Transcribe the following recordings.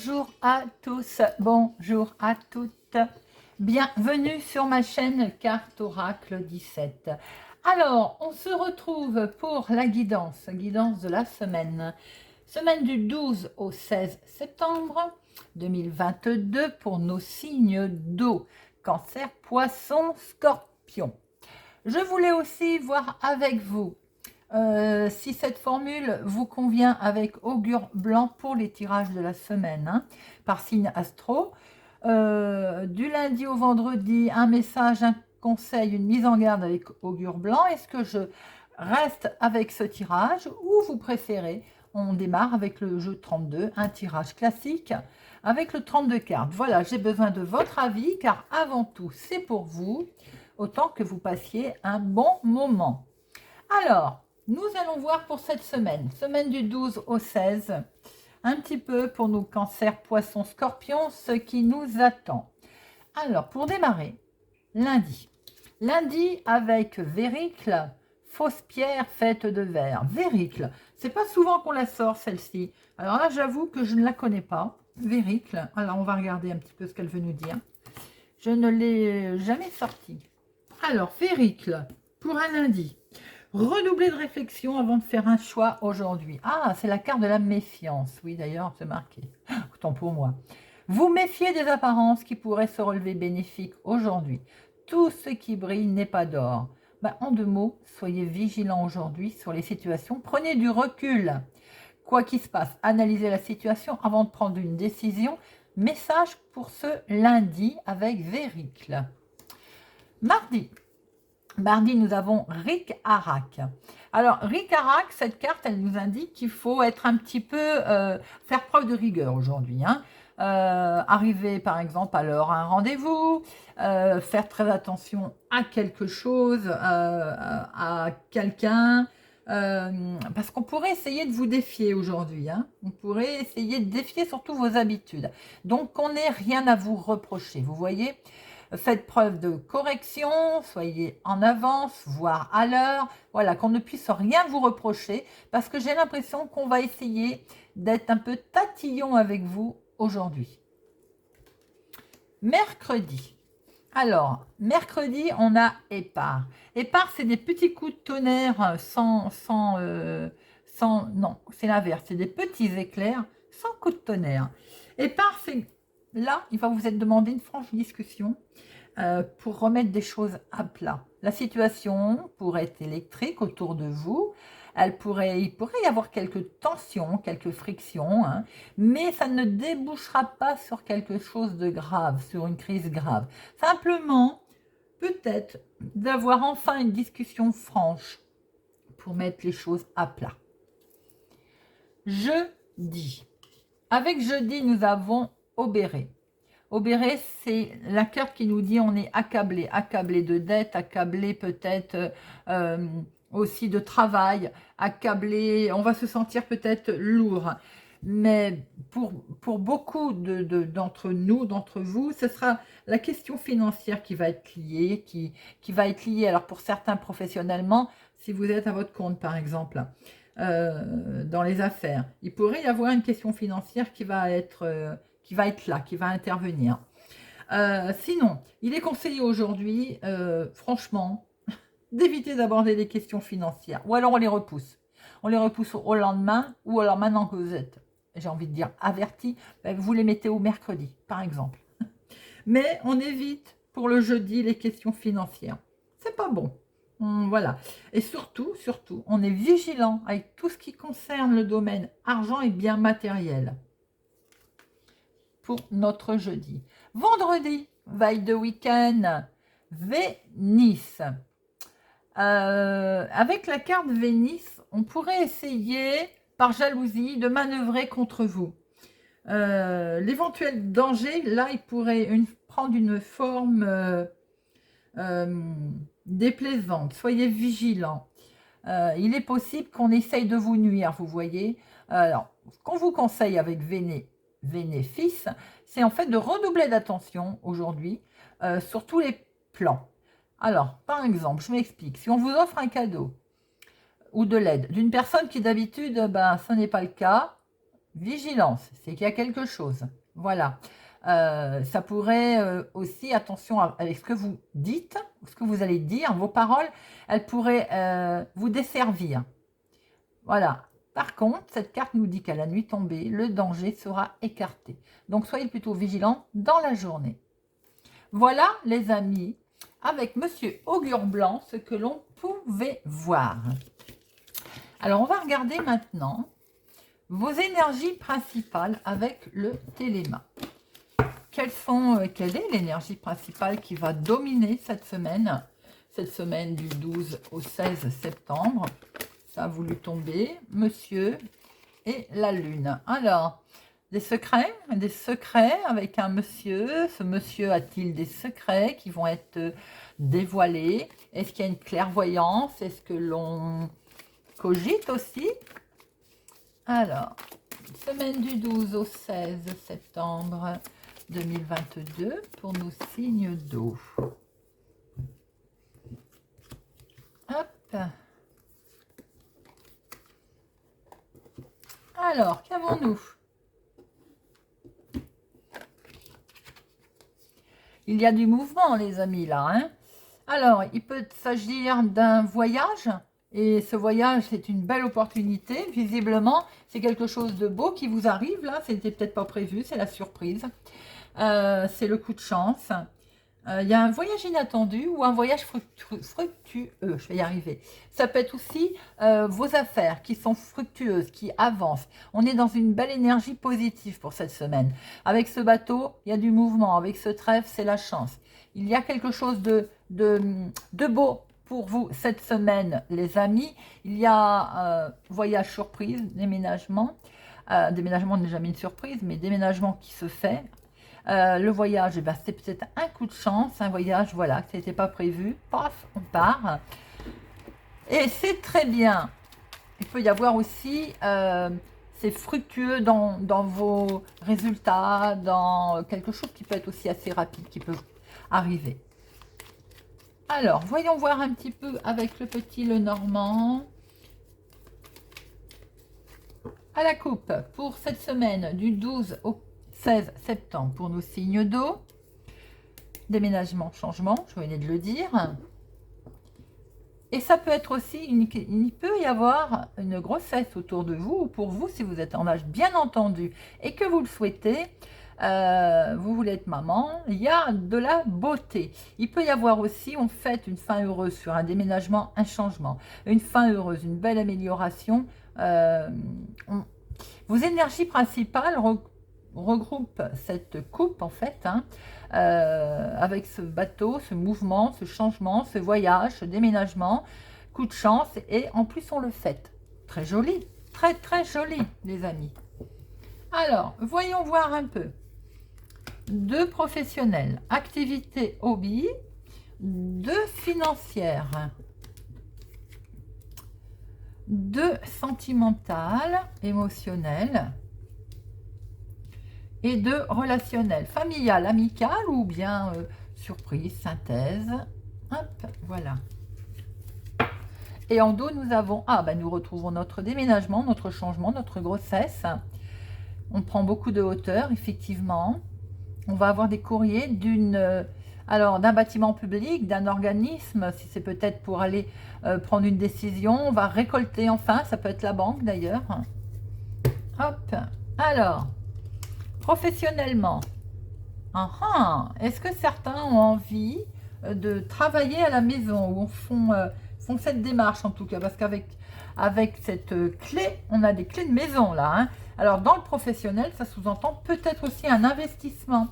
Bonjour à tous, bonjour à toutes. Bienvenue sur ma chaîne Carte Oracle 17. Alors, on se retrouve pour la guidance de la semaine. Semaine du 12 au 16 septembre 2022 pour nos signes d'eau. Cancer, Poisson, Scorpion. Je voulais aussi voir avec vous si cette formule vous convient avec augure blanc pour les tirages de la semaine, hein, par signe astro. Du lundi au vendredi, un message, un conseil, une mise en garde avec augure blanc. Est-ce que je reste avec ce tirage ou vous préférez, on démarre avec le jeu 32, un tirage classique avec le 32 cartes. Voilà, j'ai besoin de votre avis car avant tout, c'est pour vous, autant que vous passiez un bon moment. Alors, nous allons voir pour cette semaine du 12 au 16, un petit peu pour nos cancers, poissons, scorpions, ce qui nous attend. Alors, pour démarrer, lundi. Lundi avec Véricle, fausse pierre faite de verre. Véricle, c'est pas souvent qu'on la sort celle-ci. Alors là, j'avoue que je ne la connais pas. Véricle, alors on va regarder un petit peu ce qu'elle veut nous dire. Je ne l'ai jamais sortie. Alors, Véricle, pour un lundi. Redoubler de réflexion avant de faire un choix aujourd'hui. Ah, c'est la carte de la méfiance. Oui, d'ailleurs, c'est marqué. Autant pour moi. Vous méfiez des apparences qui pourraient se relever bénéfiques aujourd'hui. Tout ce qui brille n'est pas d'or. En deux mots, soyez vigilants aujourd'hui sur les situations. Prenez du recul. Quoi qu'il se passe, analysez la situation avant de prendre une décision. Message pour ce lundi avec Véricle. Mardi, nous avons Rick Harak. Alors, Rick Harak, cette carte, elle nous indique qu'il faut être un petit peu, faire preuve de rigueur aujourd'hui. Hein. Arriver, par exemple, à l'heure à un rendez-vous, faire très attention à quelque chose, à quelqu'un, parce qu'on pourrait essayer de vous défier aujourd'hui. Hein. On pourrait essayer de défier surtout vos habitudes. Donc, on n'ait rien à vous reprocher, vous voyez. Faites preuve de correction, soyez en avance, voire à l'heure. Voilà, qu'on ne puisse rien vous reprocher parce que j'ai l'impression qu'on va essayer d'être un peu tatillon avec vous aujourd'hui. Mercredi. Alors, mercredi, on a épars. Épars, c'est des petits coups de tonnerre non, c'est l'inverse. C'est des petits éclairs sans coup de tonnerre. Épars, c'est là, il va vous être demandé une franche discussion pour remettre des choses à plat. La situation pourrait être électrique autour de vous. Il pourrait y avoir quelques tensions, quelques frictions, hein, mais ça ne débouchera pas sur quelque chose de grave, sur une crise grave. Simplement, peut-être d'avoir enfin une discussion franche pour mettre les choses à plat. Jeudi. Avec jeudi, nous avons Obéré. Obéré, c'est la carte qui nous dit on est accablé, accablé de dettes, accablé peut-être aussi de travail, accablé, on va se sentir peut-être lourd. Mais pour beaucoup d'entre nous, d'entre vous, ce sera la question financière qui va être liée, qui va être liée. Alors pour certains professionnellement, si vous êtes à votre compte par exemple, dans les affaires, il pourrait y avoir une question financière qui va être là, qui va intervenir. Sinon, il est conseillé aujourd'hui, franchement, d'éviter d'aborder des questions financières. Ou alors on les repousse. On les repousse au lendemain, ou alors maintenant que vous êtes, j'ai envie de dire, averti, vous les mettez au mercredi, par exemple. Mais on évite pour le jeudi les questions financières. C'est pas bon. Voilà. Et surtout, on est vigilant avec tout ce qui concerne le domaine argent et biens matériels pour notre jeudi. Vendredi, veille de week-end, Vénice. Avec la carte Vénice, on pourrait essayer, par jalousie, de manœuvrer contre vous. L'éventuel danger, là, il pourrait prendre une forme déplaisante. Soyez vigilants. Il est possible qu'on essaye de vous nuire, vous voyez. Alors, ce qu'on vous conseille avec Vénéfice, c'est en fait de redoubler d'attention aujourd'hui sur tous les plans. Alors, par exemple, je m'explique. Si on vous offre un cadeau ou de l'aide d'une personne qui d'habitude, ce n'est pas le cas, vigilance, c'est qu'il y a quelque chose. Voilà. Ça pourrait aussi, attention avec ce que vous dites, ce que vous allez dire, vos paroles, elles pourraient vous desservir. Voilà. Par contre, cette carte nous dit qu'à la nuit tombée, le danger sera écarté. Donc, soyez plutôt vigilants dans la journée. Voilà, les amis, avec Monsieur Augure Blanc, ce que l'on pouvait voir. Alors, on va regarder maintenant vos énergies principales avec le téléma. Quelle est l'énergie principale qui va dominer cette semaine du 12 au 16 septembre? Ça a voulu tomber, monsieur et la lune. Alors, des secrets avec un monsieur. Ce monsieur a-t-il des secrets qui vont être dévoilés? Est-ce qu'il y a une clairvoyance? Est-ce que l'on cogite aussi? Alors, semaine du 12 au 16 septembre 2022 pour nos signes d'eau. Hop. Alors, qu'avons-nous? Il y a du mouvement, les amis, là. Hein. Alors, il peut s'agir d'un voyage. Et ce voyage, c'est une belle opportunité. Visiblement, c'est quelque chose de beau qui vous arrive, là. C'était peut-être pas prévu, c'est la surprise. C'est le coup de chance. Il y a un voyage inattendu ou un voyage fructueux, je vais y arriver. Ça peut être aussi vos affaires qui sont fructueuses, qui avancent. On est dans une belle énergie positive pour cette semaine. Avec ce bateau, il y a du mouvement. Avec ce trèfle, c'est la chance. Il y a quelque chose de beau pour vous cette semaine, les amis. Il y a voyage surprise, déménagement. Déménagement n'est jamais une surprise, mais déménagement qui se fait. Le voyage, eh ben, c'est peut-être un coup de chance, un voyage, voilà, que n'était pas prévu, paf, on part. Et c'est très bien. Il peut y avoir aussi, c'est fructueux dans vos résultats, dans quelque chose qui peut être aussi assez rapide, qui peut arriver. Alors, voyons voir un petit peu avec le petit Lenormand. À la coupe, pour cette semaine du 12 au 16 septembre pour nos signes d'eau. Déménagement, changement, je venais de le dire. Et ça peut être aussi, il peut y avoir une grossesse autour de vous, ou pour vous, si vous êtes en âge bien entendu, et que vous le souhaitez, vous voulez être maman, il y a de la beauté. Il peut y avoir aussi, on fête une fin heureuse sur un déménagement, un changement, une fin heureuse, une belle amélioration. Vos énergies principales regroupe cette coupe en fait, hein, avec ce bateau, ce mouvement, ce changement, ce voyage, ce déménagement, coup de chance, et en plus on le fête. Très joli, très très joli les amis. Alors, voyons voir un peu. Deux professionnels, activité hobby, deux financières, deux sentimentales, émotionnelles, et de relationnel, familial, amical ou bien surprise, synthèse. Hop, voilà. Et en dos, nous avons, nous retrouvons notre déménagement, notre changement, notre grossesse. On prend beaucoup de hauteur, effectivement. On va avoir des courriers d'un bâtiment public, d'un organisme, si c'est peut-être pour aller prendre une décision. On va récolter enfin, ça peut être la banque d'ailleurs. Hop, alors... Professionnellement, est-ce que certains ont envie de travailler à la maison ou font cette démarche en tout cas? Parce qu'avec cette clé, on a des clés de maison là. Hein. Alors dans le professionnel, ça sous-entend peut-être aussi un investissement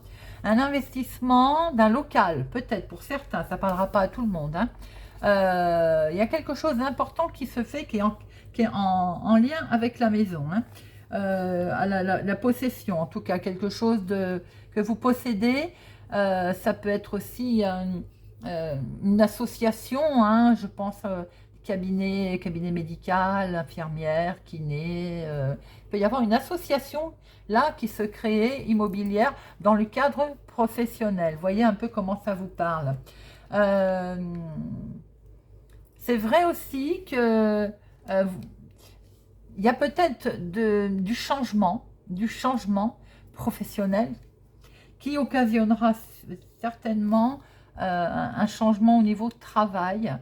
d'un local, peut-être pour certains, ça ne parlera pas à tout le monde. Hein. Il y a quelque chose d'important qui se fait, qui est en lien avec la maison. Hein. À la possession, en tout cas quelque chose que vous possédez. Ça peut être aussi une association, hein, je pense cabinet médical, infirmière, kiné. Il peut y avoir une association là qui se crée immobilière dans le cadre professionnel. Voyez un peu comment ça vous parle. C'est vrai aussi que il y a peut-être du changement du changement professionnel qui occasionnera certainement un changement au niveau travail,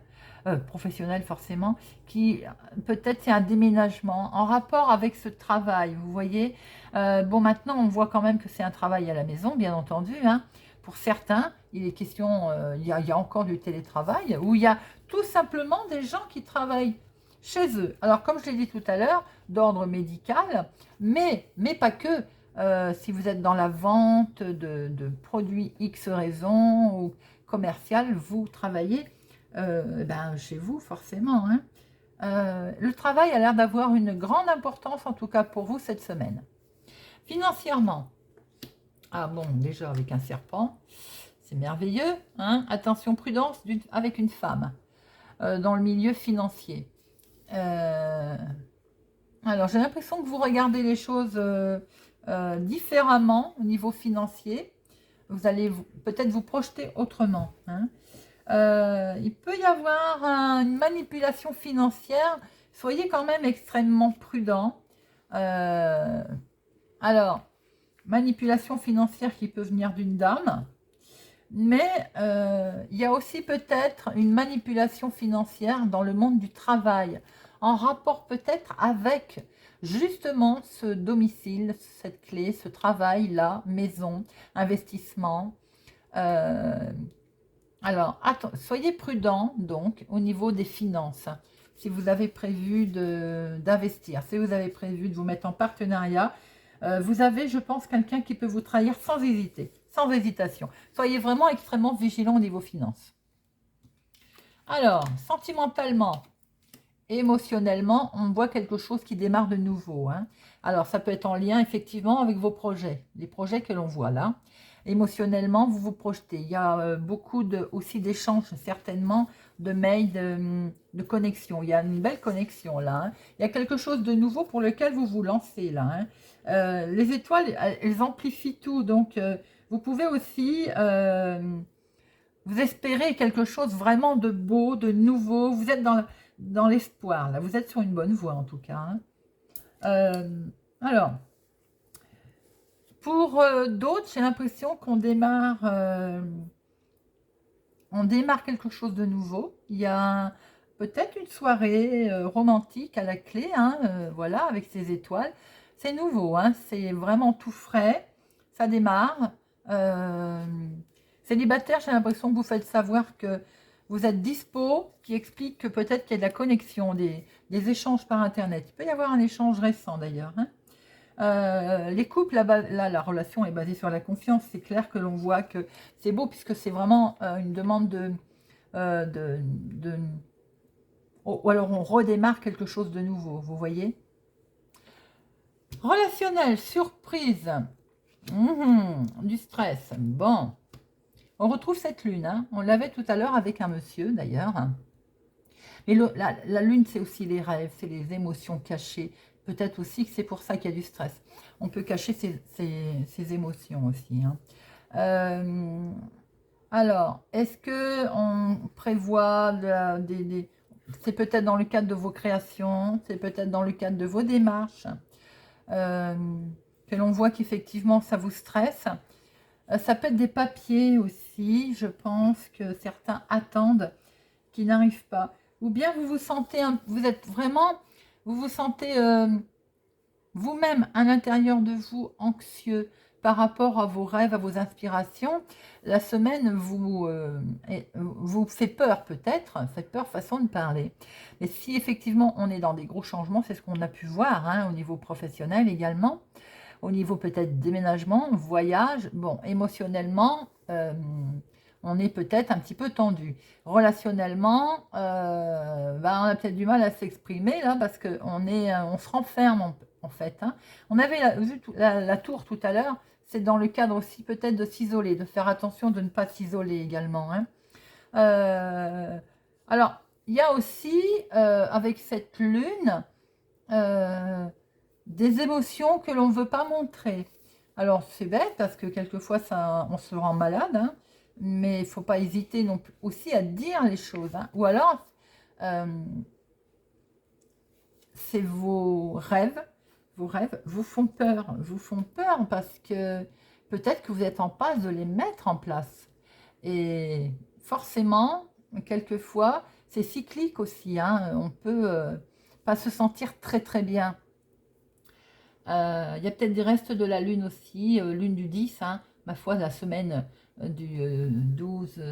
professionnel forcément, qui peut-être c'est un déménagement en rapport avec ce travail, vous voyez. Bon, maintenant on voit quand même que c'est un travail à la maison, bien entendu, hein. Pour certains, il est question, il y a encore du télétravail, où il y a tout simplement des gens qui travaillent chez eux. Alors comme je l'ai dit tout à l'heure, d'ordre médical, mais pas que. Si vous êtes dans la vente de produits X raison ou commercial, vous travaillez chez vous forcément, hein. Le travail a l'air d'avoir une grande importance, en tout cas pour vous cette semaine. Financièrement, ah bon, déjà avec un serpent, c'est merveilleux, hein. Attention, prudence avec une femme dans le milieu financier. Alors, j'ai l'impression que vous regardez les choses différemment au niveau financier. Vous allez peut-être vous projeter autrement, hein. Il peut y avoir une manipulation financière. Soyez quand même extrêmement prudent. Alors, manipulation financière qui peut venir d'une dame. Mais il y a aussi peut-être une manipulation financière dans le monde du travail, en rapport peut-être avec justement ce domicile, cette clé, ce travail-là, maison, investissement. Alors, soyez prudent donc au niveau des finances. Si vous avez prévu d'investir, si vous avez prévu de vous mettre en partenariat, vous avez, je pense, quelqu'un qui peut vous trahir sans hésiter, sans hésitation. Soyez vraiment extrêmement vigilant au niveau finances. Alors, sentimentalement, émotionnellement, on voit quelque chose qui démarre de nouveau, hein. Alors, ça peut être en lien effectivement avec vos projets, les projets que l'on voit là. Émotionnellement, vous vous projetez. Il y a beaucoup aussi d'échanges, certainement, de mails, de connexion. Il y a une belle connexion là, hein. Il y a quelque chose de nouveau pour lequel vous vous lancez là, hein. Les étoiles, elles amplifient tout. Donc, vous pouvez aussi vous espérer quelque chose vraiment de beau, de nouveau. Vous êtes dans l'espoir là. Vous êtes sur une bonne voie en tout cas, hein. Alors, pour d'autres, j'ai l'impression qu'on démarre quelque chose de nouveau. Il y a peut-être une soirée romantique à la clé, hein, voilà, avec ces étoiles. C'est nouveau, hein, c'est vraiment tout frais. Ça démarre. Célibataire, j'ai l'impression que vous faites savoir que vous êtes dispo, qui explique que peut-être qu'il y a de la connexion, des échanges par Internet. Il peut y avoir un échange récent d'ailleurs, hein. Les couples, là, la relation est basée sur la confiance. C'est clair que l'on voit que c'est beau puisque c'est vraiment une demande ou alors on redémarre quelque chose de nouveau, vous voyez. Relationnel, surprise, du stress. Bon, on retrouve cette lune, hein. On l'avait tout à l'heure avec un monsieur d'ailleurs. Mais la lune, c'est aussi les rêves, c'est les émotions cachées. Peut-être aussi que c'est pour ça qu'il y a du stress. On peut cacher ses émotions aussi, hein. Alors, est-ce qu'on prévoit c'est peut-être dans le cadre de vos créations, c'est peut-être dans le cadre de vos démarches, que l'on voit qu'effectivement ça vous stresse. Ça peut être des papiers aussi, je pense que certains attendent, qui n'arrivent pas. Ou bien vous vous sentez, vous vous sentez vous-même à l'intérieur de vous anxieux par rapport à vos rêves, à vos inspirations. La semaine vous fait peur peut-être, fait peur façon de parler. Mais si effectivement on est dans des gros changements, c'est ce qu'on a pu voir, hein, au niveau professionnel également, au niveau peut-être déménagement, voyage, bon, émotionnellement, on est peut-être un petit peu tendu. Relationnellement, on a peut-être du mal à s'exprimer là parce on se renferme en fait, hein. On avait vu la tour tout à l'heure, c'est dans le cadre aussi peut-être de s'isoler, de faire attention de ne pas s'isoler également, hein. Alors, il y a aussi avec cette lune des émotions que l'on ne veut pas montrer. Alors, c'est bête parce que quelquefois on se rend malade, hein. Mais il ne faut pas hésiter non plus aussi à dire les choses, hein. Ou alors, c'est vos rêves, vos rêves vous font peur parce que peut-être que vous êtes en passe de les mettre en place. Et forcément, quelquefois, c'est cyclique aussi, hein, on peut pas se sentir très très bien. Il y a peut-être des restes de la lune aussi, lune du 10, hein, ma foi, la semaine du 12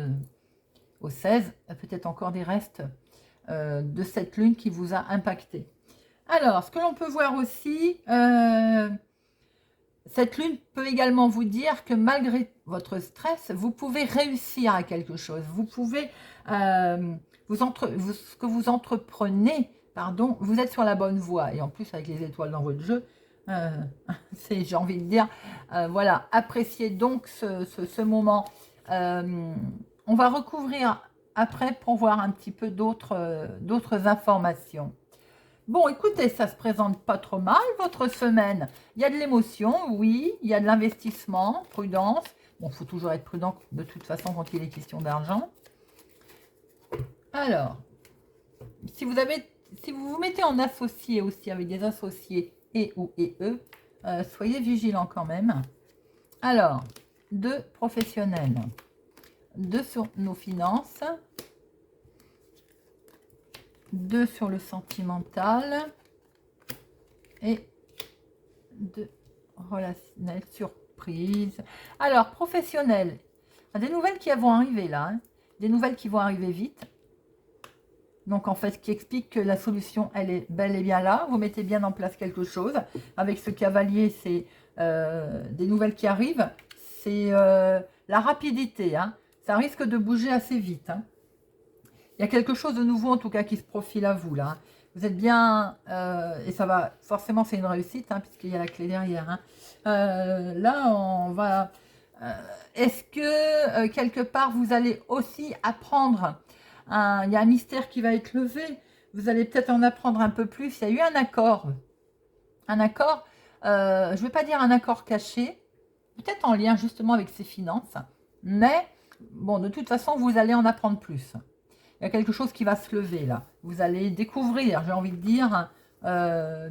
au 16, peut-être encore des restes de cette lune qui vous a impacté. Alors, ce que l'on peut voir aussi, cette lune peut également vous dire que malgré votre stress, vous pouvez réussir à quelque chose. Vous pouvez, ce que vous entreprenez, pardon, vous êtes sur la bonne voie. Et en plus, avec les étoiles dans votre jeu, j'ai envie de dire, voilà, appréciez donc ce moment. On va recouvrir après pour voir un petit peu d'autres informations. Bon, écoutez, ça se présente pas trop mal, votre semaine. Il y a de l'émotion, oui, il y a de l'investissement, prudence. Bon, il faut toujours être prudent de toute façon quand il est question d'argent. Alors, si vous vous mettez en associé aussi avec des associés et ou et eux, soyez vigilants quand même. Alors, 2 professionnels, 2 sur nos finances, 2 sur le sentimental et 2 relationnel, surprise. Alors, professionnel, des nouvelles qui vont arriver là, hein, des nouvelles qui vont arriver vite. Donc, en fait, ce qui explique que la solution, elle est bel et bien là. Vous mettez bien en place quelque chose. Avec ce cavalier, c'est des nouvelles qui arrivent. C'est la rapidité, hein. Ça risque de bouger assez vite, hein. Il y a quelque chose de nouveau, en tout cas, qui se profile à vous, là. Vous êtes bien... et ça va... Forcément, c'est une réussite, hein, puisqu'il y a la clé derrière, hein. Là, on va... Est-ce que, quelque part, vous allez aussi apprendre... il y a un mystère qui va être levé. Vous allez peut-être en apprendre un peu plus. Il y a eu un accord. Un accord, je ne vais pas dire un accord caché, peut-être en lien justement avec ses finances. Mais, bon, de toute façon, vous allez en apprendre plus. Il y a quelque chose qui va se lever là. Vous allez découvrir, j'ai envie de dire, je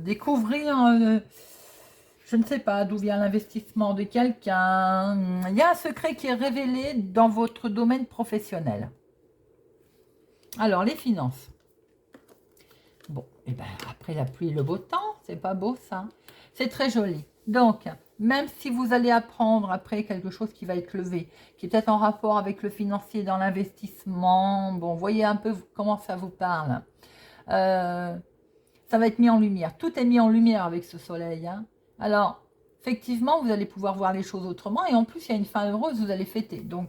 ne sais pas d'où vient l'investissement de quelqu'un. Il y a un secret qui est révélé dans votre domaine professionnel. Alors, les finances. Bon, et ben après la pluie et le beau temps, c'est pas beau ça. C'est très joli. Donc, même si vous allez apprendre après quelque chose qui va être levé, qui est peut-être en rapport avec le financier dans l'investissement, bon, voyez un peu comment ça vous parle. Ça va être mis en lumière. Tout est mis en lumière avec ce soleil, hein. Alors, effectivement, vous allez pouvoir voir les choses autrement. Et en plus, il y a une fin heureuse, vous allez fêter. Donc,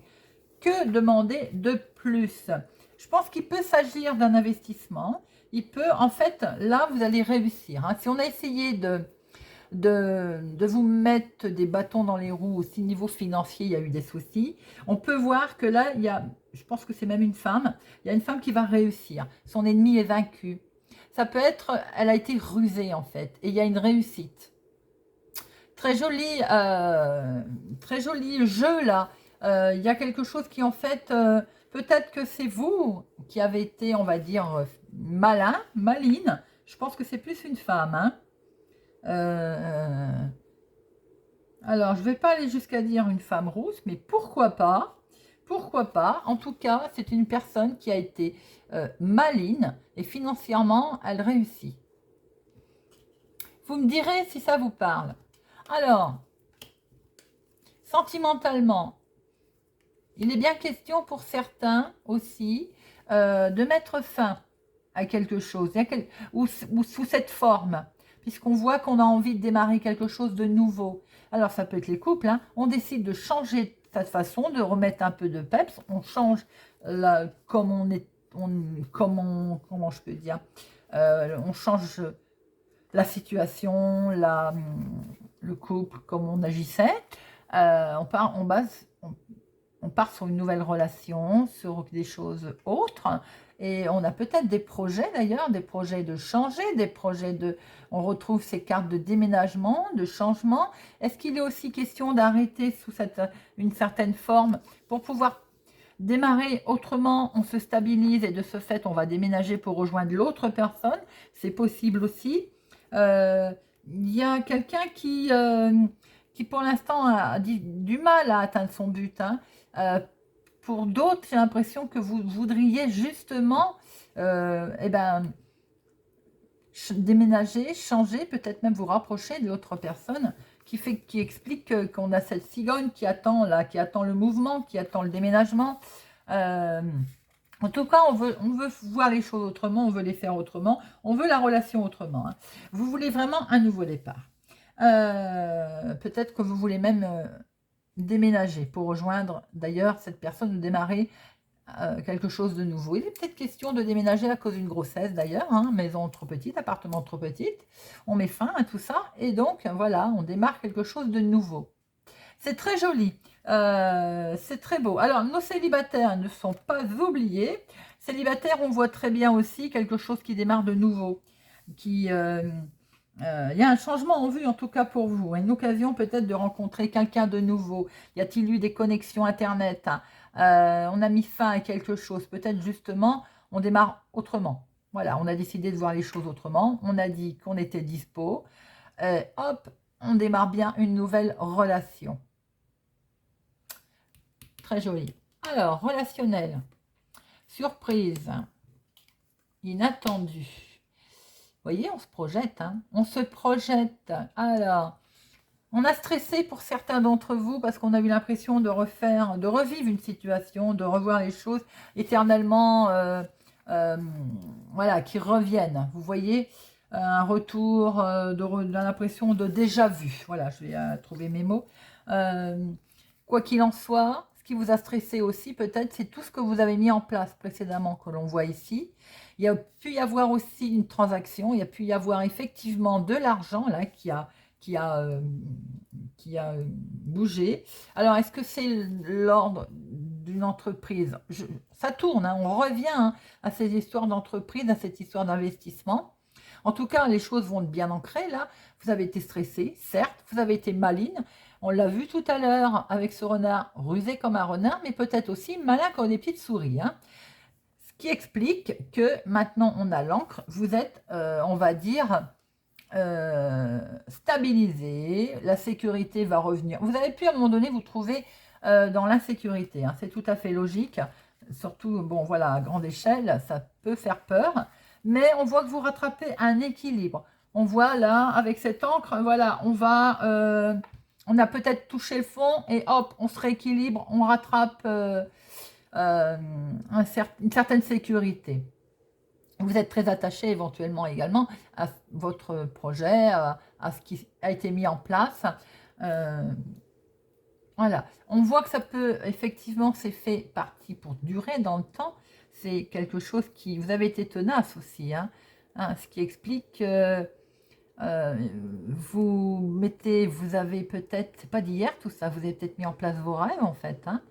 que demander de plus? Je pense qu'il peut s'agir d'un investissement. Il peut, en fait, là, vous allez réussir, hein. Si on a essayé de vous mettre des bâtons dans les roues aussi niveau financier, il y a eu des soucis. On peut voir que là, il y a, je pense que c'est même une femme, il y a une femme qui va réussir. Son ennemi est vaincu. Ça peut être, elle a été rusée en fait, et il y a une réussite. Très joli jeu là. Il y a quelque chose qui en fait, peut-être que c'est vous qui avez été, on va dire, maline. Je pense que c'est plus une femme, hein. Alors, je ne vais pas aller jusqu'à dire une femme rousse, mais pourquoi pas? Pourquoi pas? En tout cas, c'est une personne qui a été maline et financièrement, elle réussit. Vous me direz si ça vous parle. Alors, sentimentalement, il est bien question pour certains aussi de mettre fin à quelque chose, ou sous cette forme, puisqu'on voit qu'on a envie de démarrer quelque chose de nouveau. Alors, ça peut être les couples, hein. On décide de changer cette façon, de remettre un peu de peps, on change comment je peux dire, on change la situation, le couple, comme on agissait. On part sur une nouvelle relation, sur des choses autres. Et on a peut-être des projets d'ailleurs, des projets de changer, des projets de... On retrouve ces cartes de déménagement, de changement. Est-ce qu'il est aussi question d'arrêter sous une certaine forme pour pouvoir démarrer autrement? On se stabilise et de ce fait, on va déménager pour rejoindre l'autre personne. C'est possible aussi. il y a quelqu'un qui pour l'instant a du mal à atteindre son but. Hein. Pour d'autres, j'ai l'impression que vous voudriez justement eh ben, déménager, changer, peut-être même vous rapprocher de l'autre personne qui explique qu'on a cette cigogne qui attend là, qui attend le mouvement, qui attend le déménagement. En tout cas, on veut voir les choses autrement, on veut les faire autrement, on veut la relation autrement. Hein. Vous voulez vraiment un nouveau départ. Peut-être que vous voulez même déménager pour rejoindre d'ailleurs cette personne ou démarrer quelque chose de nouveau. Il est peut-être question de déménager à cause d'une grossesse d'ailleurs, hein, maison trop petite, appartement trop petite. On met fin à tout ça et donc voilà, on démarre quelque chose de nouveau. C'est très joli, c'est très beau. Alors, nos célibataires ne sont pas oubliés. Célibataires, on voit très bien aussi quelque chose qui démarre de nouveau. Il y a un changement en vue, en tout cas pour vous. Une occasion peut-être de rencontrer quelqu'un de nouveau. Y a-t-il eu des connexions Internet? On a mis fin à quelque chose. Peut-être justement, on démarre autrement. Voilà, on a décidé de voir les choses autrement. On a dit qu'on était dispo. Hop, on démarre bien une nouvelle relation. Très joli. Alors, relationnel. Surprise. Inattendu. Vous voyez, on se projette. Hein, on se projette. Alors, on a stressé pour certains d'entre vous parce qu'on a eu l'impression de revivre une situation, de revoir les choses éternellement, voilà, qui reviennent. Vous voyez, un retour de l'impression de déjà vu. Voilà, je vais trouver mes mots. Quoi qu'il en soit, ce qui vous a stressé aussi, peut-être, c'est tout ce que vous avez mis en place précédemment que l'on voit ici. Il y a pu y avoir aussi une transaction, il y a pu y avoir effectivement de l'argent là qui a bougé. Alors, est-ce que c'est l'ordre d'une entreprise? Ça tourne, hein, on revient hein, à ces histoires d'entreprise, à cette histoire d'investissement. En tout cas, les choses vont bien ancrées là. Vous avez été stressé, certes, vous avez été maline. On l'a vu tout à l'heure avec ce renard rusé comme un renard, mais peut-être aussi malin comme des petites souris. Hein. Ce qui explique que maintenant on a l'encre, vous êtes, on va dire, stabilisé, la sécurité va revenir. Vous avez pu à un moment donné vous trouver dans l'insécurité, hein. C'est tout à fait logique, surtout, bon voilà, à grande échelle, ça peut faire peur, mais on voit que vous rattrapez un équilibre. On voit là, avec cette encre, voilà, on a peut-être touché le fond et hop, on se rééquilibre, on rattrape une certaine sécurité. Vous êtes très attaché éventuellement également à votre projet, à ce qui a été mis en place. Voilà, on voit que ça peut, effectivement, c'est fait partie pour durer dans le temps. C'est quelque chose qui, vous avez été tenace aussi, hein, ce qui explique que vous avez peut-être, c'est pas d'hier tout ça, vous avez peut-être mis en place vos rêves en fait. Hein.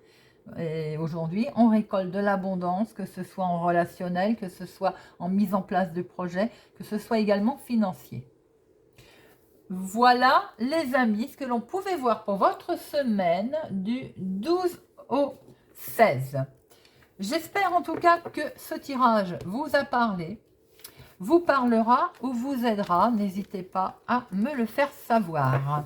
Et aujourd'hui, on récolte de l'abondance, que ce soit en relationnel, que ce soit en mise en place de projets, que ce soit également financier. Voilà les amis, ce que l'on pouvait voir pour votre semaine du 12 au 16. J'espère en tout cas que ce tirage vous a parlé, vous parlera ou vous aidera. N'hésitez pas à me le faire savoir.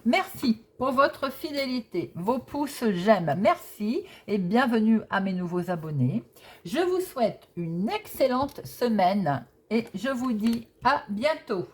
Merci pour votre fidélité, vos pouces j'aime, merci et bienvenue à mes nouveaux abonnés. Je vous souhaite une excellente semaine et je vous dis à bientôt.